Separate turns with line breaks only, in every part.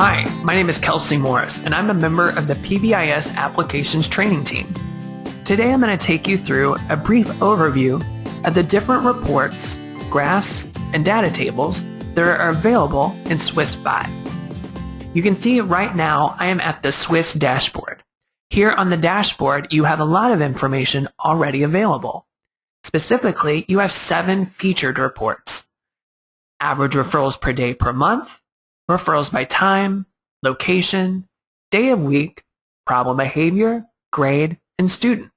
Hi, my name is Kelsey Morris, and I'm a member of the PBIS Applications Training Team. Today I'm going to take you through a brief overview of the different reports, graphs, and data tables that are available in SWIS 5. You can see right now I am at the SWIS dashboard. Here on the dashboard, you have a lot of information already available. Specifically, you have 7 featured reports. Average referrals per day per month, referrals by time, location, day of week, problem behavior, grade, and student.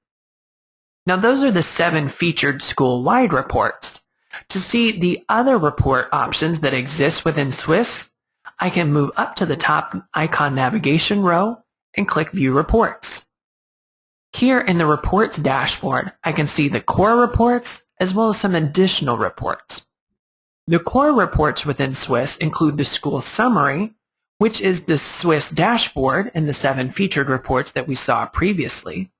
Now those are the 7 featured school-wide reports. To see the other report options that exist within SWIS, I can move up to the top icon navigation row and click View Reports. Here in the Reports dashboard, I can see the core reports as well as some additional reports. The core reports within SWIS include the school summary, which is the SWIS dashboard and the 7 featured reports that we saw previously.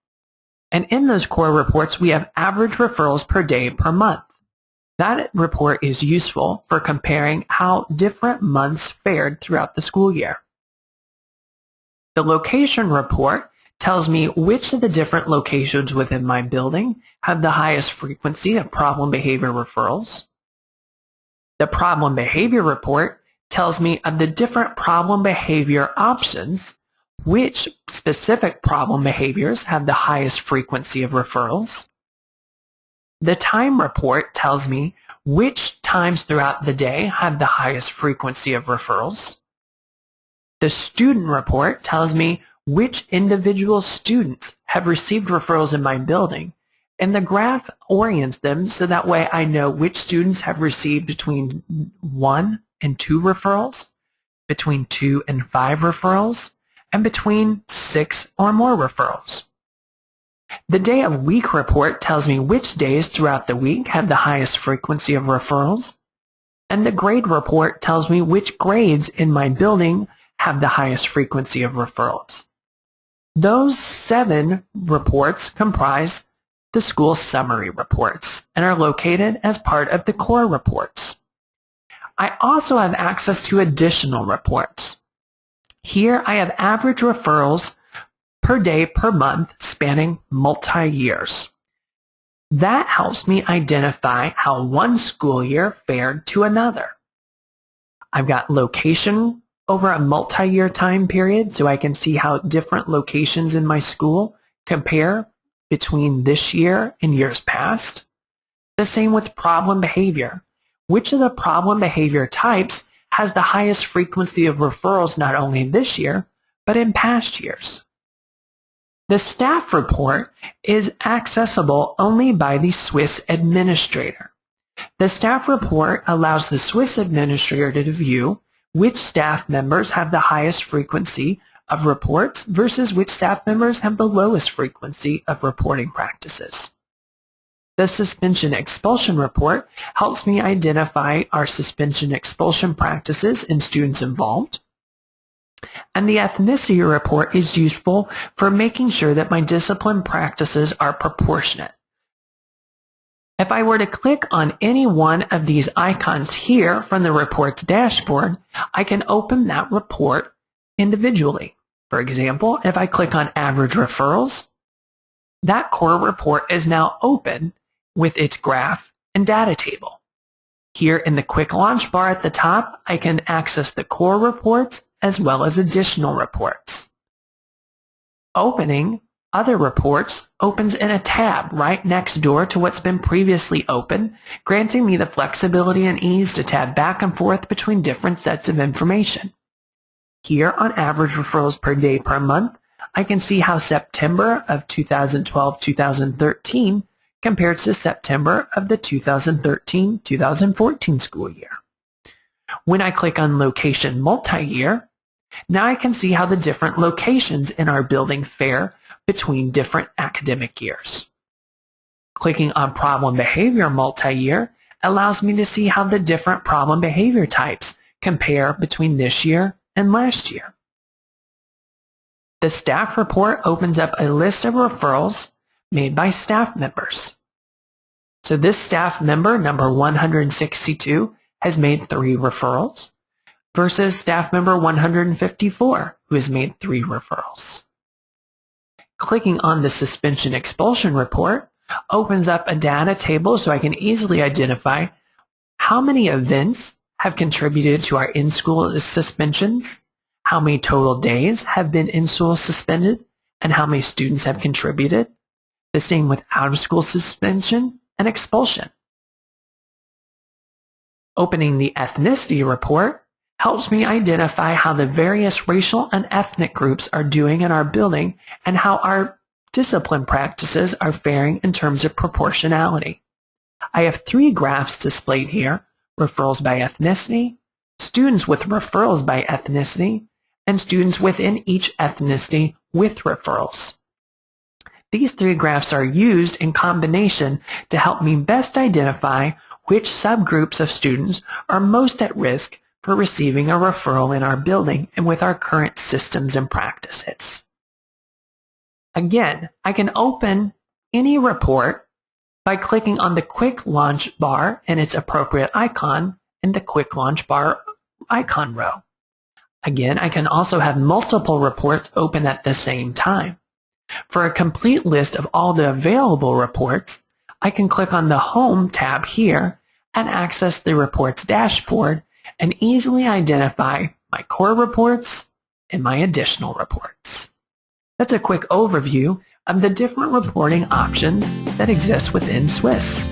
And in those core reports, we have average referrals per day per month. That report is useful for comparing how different months fared throughout the school year. The location report tells me which of the different locations within my building have the highest frequency of problem behavior referrals. The problem behavior report tells me of the different problem behavior options, which specific problem behaviors have the highest frequency of referrals. The time report tells me which times throughout the day have the highest frequency of referrals. The student report tells me which individual students have received referrals in my building, and the graph orients them so that way I know which students have received between 1 and 2 referrals, between 2 and 5 referrals, and between 6 or more referrals. The day of week report tells me which days throughout the week have the highest frequency of referrals, and the grade report tells me which grades in my building have the highest frequency of referrals. Those 7 reports comprise the school summary reports and are located as part of the core reports. I also have access to additional reports. Here I have average referrals per day per month spanning multi-years. That helps me identify how one school year fared to another. I've got location over a multi-year time period so I can see how different locations in my school compare between this year and years past. The same with problem behavior. Which of the problem behavior types has the highest frequency of referrals not only this year, but in past years? The staff report is accessible only by the SWIS administrator. The staff report allows the SWIS administrator to view which staff members have the highest frequency of reports versus which staff members have the lowest frequency of reporting practices. The suspension expulsion report helps me identify our suspension expulsion practices and students involved. And the ethnicity report is useful for making sure that my discipline practices are proportionate. If I were to click on any one of these icons here from the reports dashboard, I can open that report individually. For example, if I click on average referrals, that core report is now open with its graph and data table. Here in the quick launch bar at the top, I can access the core reports as well as additional reports. Opening other reports opens in a tab right next door to what's been previously open, granting me the flexibility and ease to tab back and forth between different sets of information. Here on average referrals per day per month, I can see how September of 2012-2013 compares to September of the 2013-2014 school year. When I click on Location Multi-Year, now I can see how the different locations in our building fare between different academic years. Clicking on Problem Behavior Multi-Year allows me to see how the different problem behavior types compare between this year and last year. The staff report opens up a list of referrals made by staff members. So this staff member, number 162, has made 3 referrals. versus staff member 154, who has made 3 referrals. Clicking on the suspension expulsion report opens up a data table so I can easily identify how many events have contributed to our in-school suspensions, how many total days have been in-school suspended, and how many students have contributed. The same with out-of-school suspension and expulsion. Opening the ethnicity report helps me identify how the various racial and ethnic groups are doing in our building and how our discipline practices are faring in terms of proportionality. I have 3 graphs displayed here: referrals by ethnicity, students with referrals by ethnicity, and students within each ethnicity with referrals. These 3 graphs are used in combination to help me best identify which subgroups of students are most at risk for receiving a referral in our building and with our current systems and practices. Again, I can open any report by clicking on the Quick Launch bar and its appropriate icon in the Quick Launch bar icon row. Again, I can also have multiple reports open at the same time. For a complete list of all the available reports, I can click on the Home tab here and access the reports dashboard and easily identify my core reports and my additional reports. That's a quick overview of the different reporting options that exist within SWIS.